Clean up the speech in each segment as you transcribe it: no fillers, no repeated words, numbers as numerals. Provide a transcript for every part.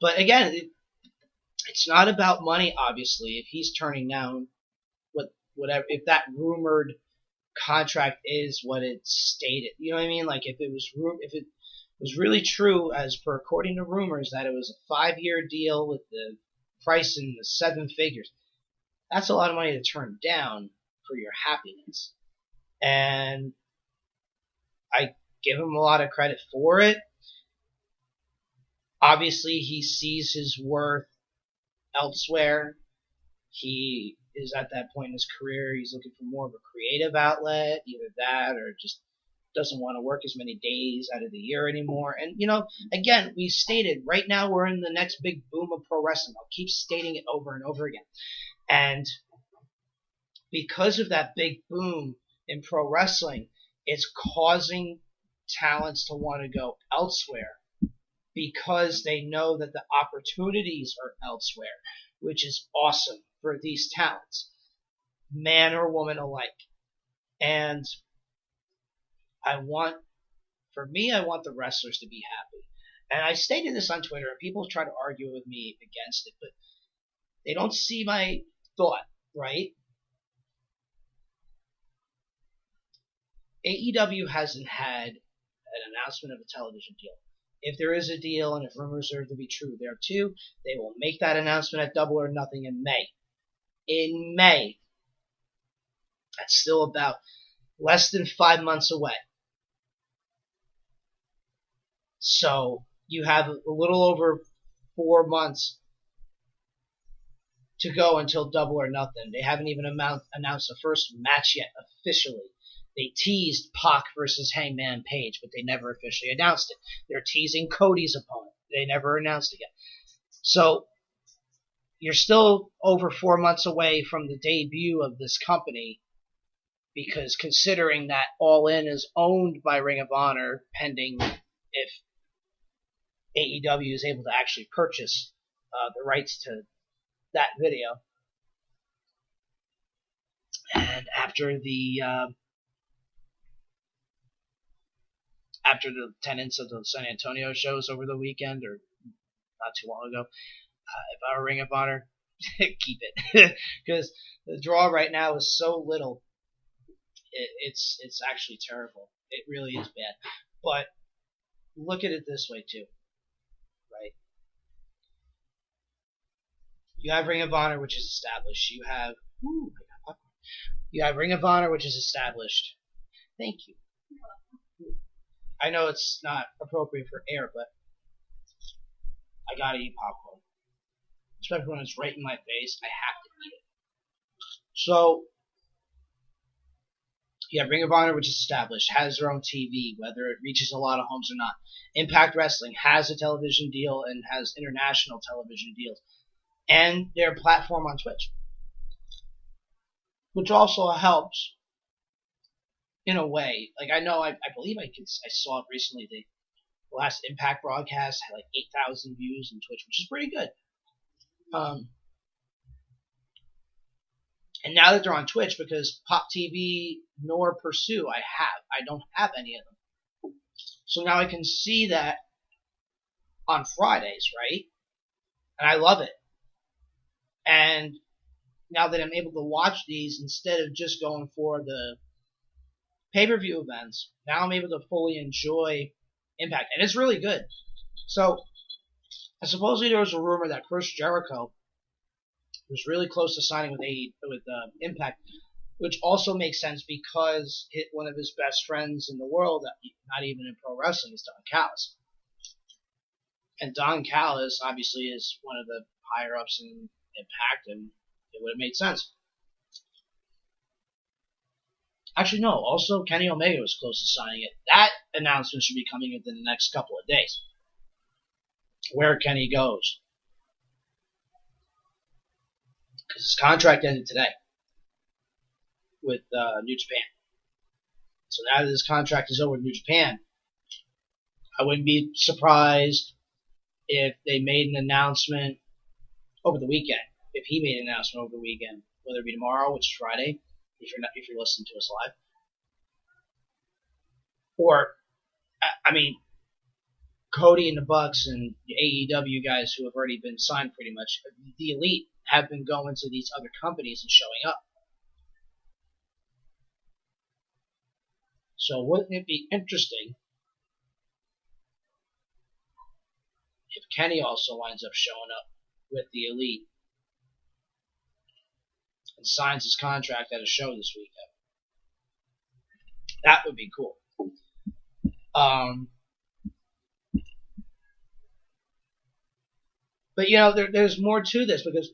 But again, it's not about money. Obviously, if he's turning down whatever, if that rumored contract is what it's stated, you know what I mean? Like if it was really true, as per according to rumors, that it was a 5-year deal with the price in the 7 figures. That's a lot of money to turn down for your happiness. And I give him a lot of credit for it. Obviously, he sees his worth elsewhere. He is at that point in his career, he's looking for more of a creative outlet, either that or just doesn't want to work as many days out of the year anymore. And, again, we stated, right now we're in the next big boom of pro wrestling. I'll keep stating it over and over again. And because of that big boom in pro wrestling, it's causing talents to want to go elsewhere because they know that the opportunities are elsewhere, which is awesome for these talents, man or woman alike. And I want the wrestlers to be happy. And I stated this on Twitter, and people try to argue with me against it, but they don't see my thought, right? AEW hasn't had an announcement of a television deal. If there is a deal, and if rumors are to be true there too, they will make that announcement at Double or Nothing in May. In May. That's still about less than 5 months away. So you have a little over 4 months to go until Double or Nothing. They haven't even announced the first match yet officially. They teased Pac versus Hangman Page, but they never officially announced it. They're teasing Cody's opponent. They never announced it yet. So you're still over 4 months away from the debut of this company, because considering that All In is owned by Ring of Honor, pending if AEW is able to actually purchase the rights to that video. And after the attendance of the San Antonio shows over the weekend, or not too long ago, if I were Ring of Honor, keep it. Because the draw right now is so little, it's actually terrible. It really is bad. But look at it this way too, right? You have Ring of Honor, which is established. You have Ring of Honor, which is established. Thank you. I know it's not appropriate for air, but I gotta eat popcorn. Especially when it's right in my face, I have to eat it. So, you have Ring of Honor, which is established, has their own TV, whether it reaches a lot of homes or not. Impact Wrestling has a television deal and has international television deals. And their platform on Twitch, which also helps in a way. Like, I know, I believe I saw it recently. The last Impact broadcast had like 8,000 views on Twitch, which is pretty good. And now that they're on Twitch, because Pop TV nor Pursue I don't have any of them. So now I can see that on Fridays, right? And I love it. And now that I'm able to watch these instead of just going for the pay-per-view events, now I'm able to fully enjoy Impact. And it's really good. So, supposedly there was a rumor that Chris Jericho was really close to signing with Impact, which also makes sense because one of his best friends in the world, not even in pro wrestling, is Don Callis. And Don Callis obviously is one of the higher-ups in Impact, and it would have made sense. Actually, no. Also, Kenny Omega was close to signing it. That announcement should be coming within the next couple of days. Where Kenny goes. Because his contract ended today with New Japan. So now that his contract is over with New Japan, I wouldn't be surprised if they made an announcement over the weekend. If he made an announcement over the weekend, whether it be tomorrow, which is Friday, if you're listening to us live, or, I mean, Cody and the Bucks and the AEW guys who have already been signed pretty much, the Elite have been going to these other companies and showing up. So wouldn't it be interesting if Kenny also winds up showing up with the Elite and signs his contract at a show this weekend? That would be cool. But there's more to this, because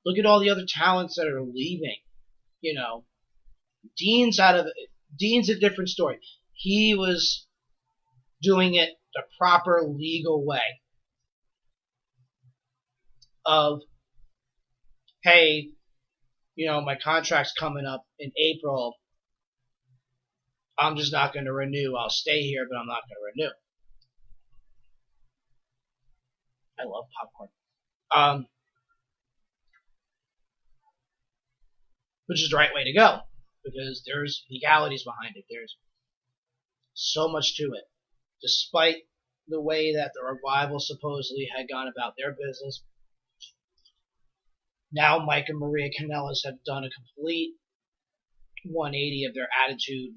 look at all the other talents that are leaving. Dean's a different story. He was doing it the proper legal way of, hey, my contract's coming up in April. I'm just not going to renew. I'll stay here, but I'm not going to renew. I love popcorn. Which is the right way to go, because there's legalities behind it. There's so much to it. Despite the way that the Revival supposedly had gone about their business, now Mike and Maria Kanellis have done a complete 180 of their attitude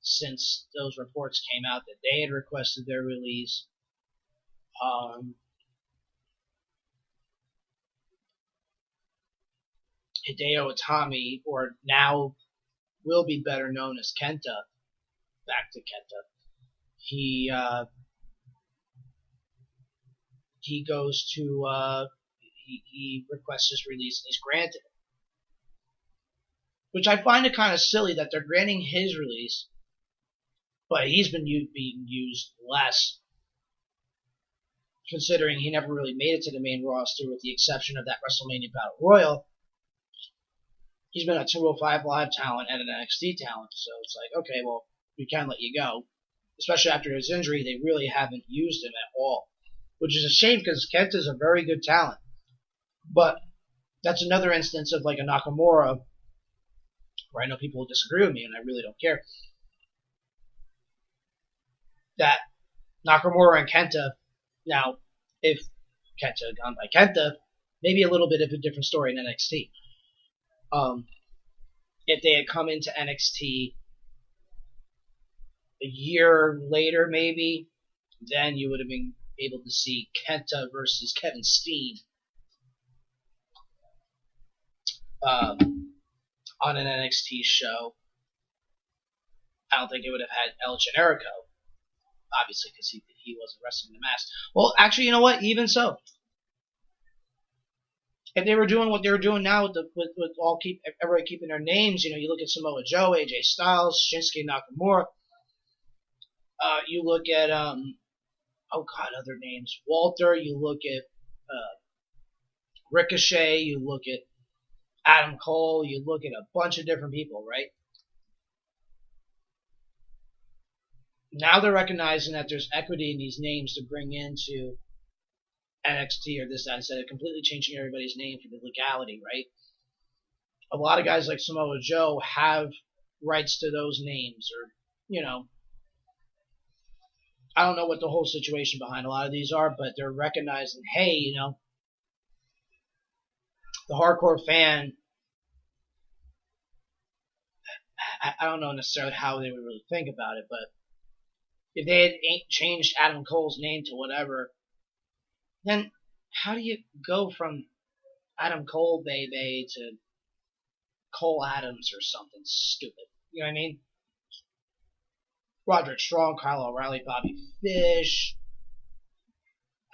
since those reports came out that they had requested their release. Hideo Itami, or now will be better known as Kenta, back to Kenta, he goes to, he requests his release and he's granted it. Which I find it kind of silly that they're granting his release, but he's been being used less, considering he never really made it to the main roster with the exception of that WrestleMania Battle Royal. He's been a 205 Live talent and an NXT talent, so it's like, okay, well, we can let you go. Especially after his injury, they really haven't used him at all. Which is a shame, because Kenta's a very good talent. But that's another instance of like a Nakamura, where I know people will disagree with me, and I really don't care, that Nakamura and Kenta, now, if Kenta had gone by Kenta, maybe a little bit of a different story in NXT. If they had come into NXT a year later, maybe, then you would have been able to see Kenta versus Kevin Steen on an NXT show. I don't think it would have had El Generico, obviously, because he wasn't wrestling the mask. Well, actually, you know what? Even so, if they were doing what they were doing now with everybody keeping their names, you look at Samoa Joe, AJ Styles, Shinsuke Nakamura. You look at other names, Walter. You look at Ricochet. You look at Adam Cole. You look at a bunch of different people, right? Now they're recognizing that there's equity in these names to bring into NXT or this, that, instead of completely changing everybody's name for the legality, right? A lot of guys like Samoa Joe have rights to those names, or, I don't know what the whole situation behind a lot of these are, but they're recognizing, hey, the hardcore fan, I don't know necessarily how they would really think about it, but if they had changed Adam Cole's name to whatever, then how do you go from Adam Cole Baby to Cole Adams or something stupid? You know what I mean? Roderick Strong, Kyle O'Reilly, Bobby Fish.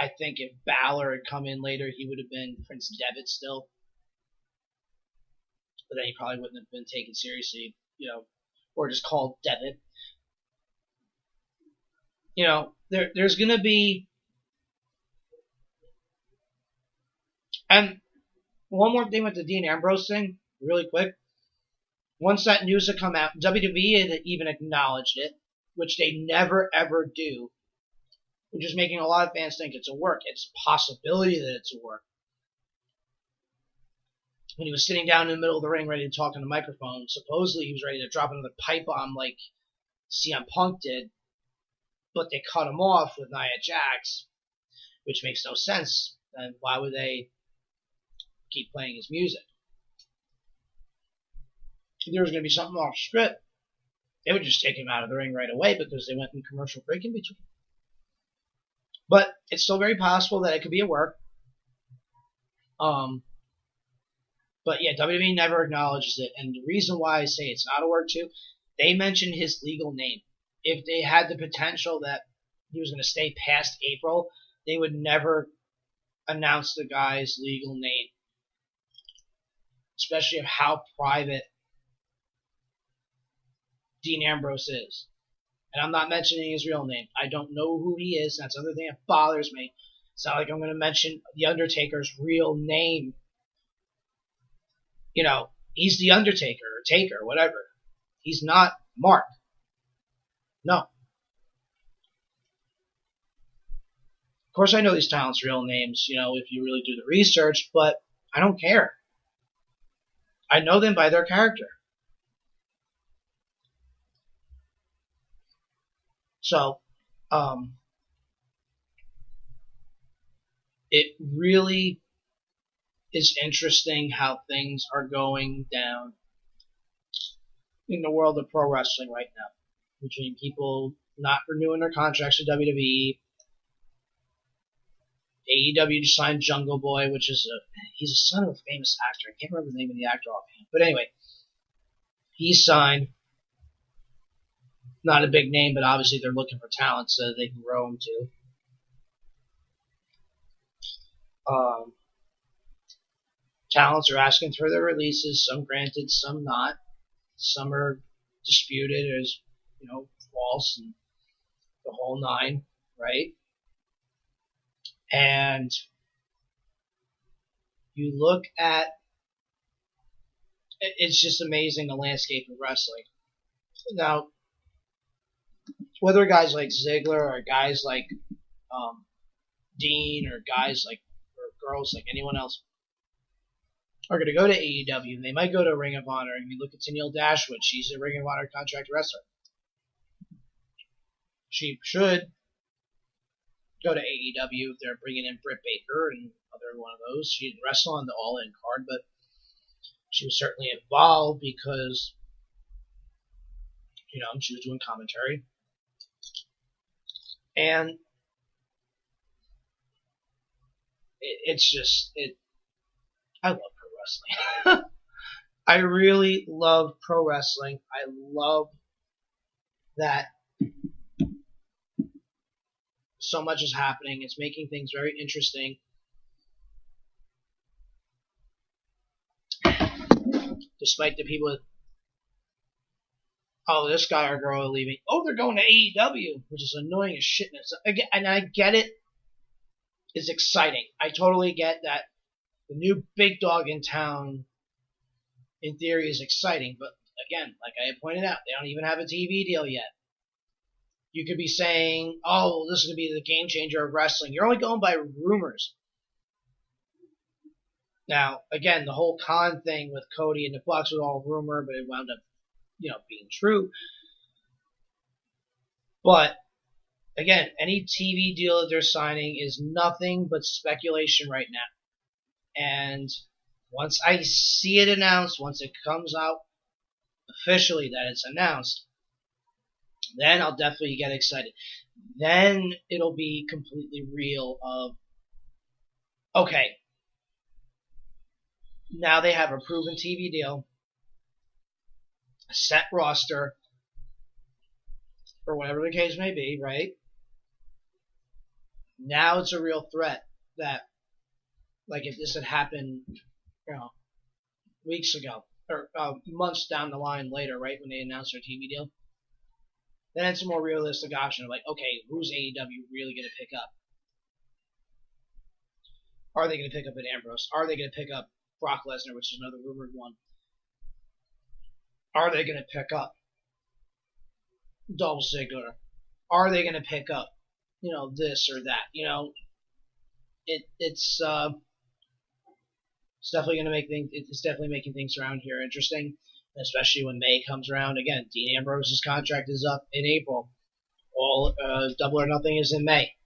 I think if Balor had come in later, he would have been Prince Devitt still. But then he probably wouldn't have been taken seriously, or just called Devitt. There's going to be... And one more thing with the Dean Ambrose thing, really quick. Once that news had come out, WWE had even acknowledged it, which they never ever do, which is making a lot of fans think it's a work. It's a possibility that it's a work. When he was sitting down in the middle of the ring ready to talk on the microphone, supposedly he was ready to drop another pipe bomb like CM Punk did, but they cut him off with Nia Jax, which makes no sense. Then why would they keep playing his music? If there was going to be something off script, they would just take him out of the ring right away because they went in commercial break in between. But it's still very possible that it could be a work. But yeah, WWE never acknowledges it. And the reason why I say it's not a work too, they mentioned his legal name. If they had the potential that he was going to stay past April, they would never announce the guy's legal name. Especially of how private Dean Ambrose is. And I'm not mentioning his real name. I don't know who he is. That's the other thing that bothers me. It's not like I'm going to mention The Undertaker's real name. You know, he's The Undertaker or Taker, whatever. He's not Mark. No. Of course, I know these talents' real names, you know, if you really do the research, but I don't care. I know them by their character. So, it really is interesting how things are going down in the world of pro wrestling right now. Between people not renewing their contracts with WWE, AEW just signed Jungle Boy, which is he's a son of a famous actor. I can't remember the name of the actor offhand. But anyway, he's signed. Not a big name, but obviously they're looking for talent so they can grow him too. Talents are asking for their releases, some granted, some not. Some are disputed as, you know, false and the whole nine, right? And you look at, it's just amazing the landscape of wrestling. Now, whether guys like Ziggler or guys like Dean or guys like, or girls like anyone else are going to go to AEW, and they might go to Ring of Honor. And you look at Tennille Dashwood, she's a Ring of Honor contract wrestler. She should go to AEW if they're bringing in Britt Baker and other one of those. She didn't wrestle on the All-In card, but she was certainly involved because, you know, she was doing commentary. And it's just, I love pro wrestling. I really love pro wrestling. I love that so much is happening. It's making things very interesting. Despite the people that, oh, this guy or girl are leaving. Oh, they're going to AEW, which is annoying as shit. And I get it. It's exciting. I totally get that the new big dog in town, in theory, is exciting. But again, like I pointed out, they don't even have a TV deal yet. You could be saying, oh, this is going to be the game changer of wrestling. You're only going by rumors. Now, again, the whole Khan thing with Cody and the Bucks was all rumor, but it wound up, you know, being true. But again, any TV deal that they're signing is nothing but speculation right now. And once I see it announced, once it comes out officially that it's announced, then I'll definitely get excited. Then it'll be completely real of, okay, now they have a proven TV deal, a set roster, or whatever the case may be, right? Now it's a real threat that, like if this had happened, you know, weeks ago, or months down the line later, right, when they announced their TV deal, then it's a more realistic option of like, okay, who's AEW really going to pick up? Are they going to pick up an Ambrose? Are they going to pick up Brock Lesnar, which is another rumored one? Are they going to pick up Dolph Ziggler? Are they going to pick up, you know, this or that? You know, it's definitely going to make things. It's definitely making things around here interesting, especially when May comes around. Again, Dean Ambrose's contract is up in April. all Double or Nothing is in May.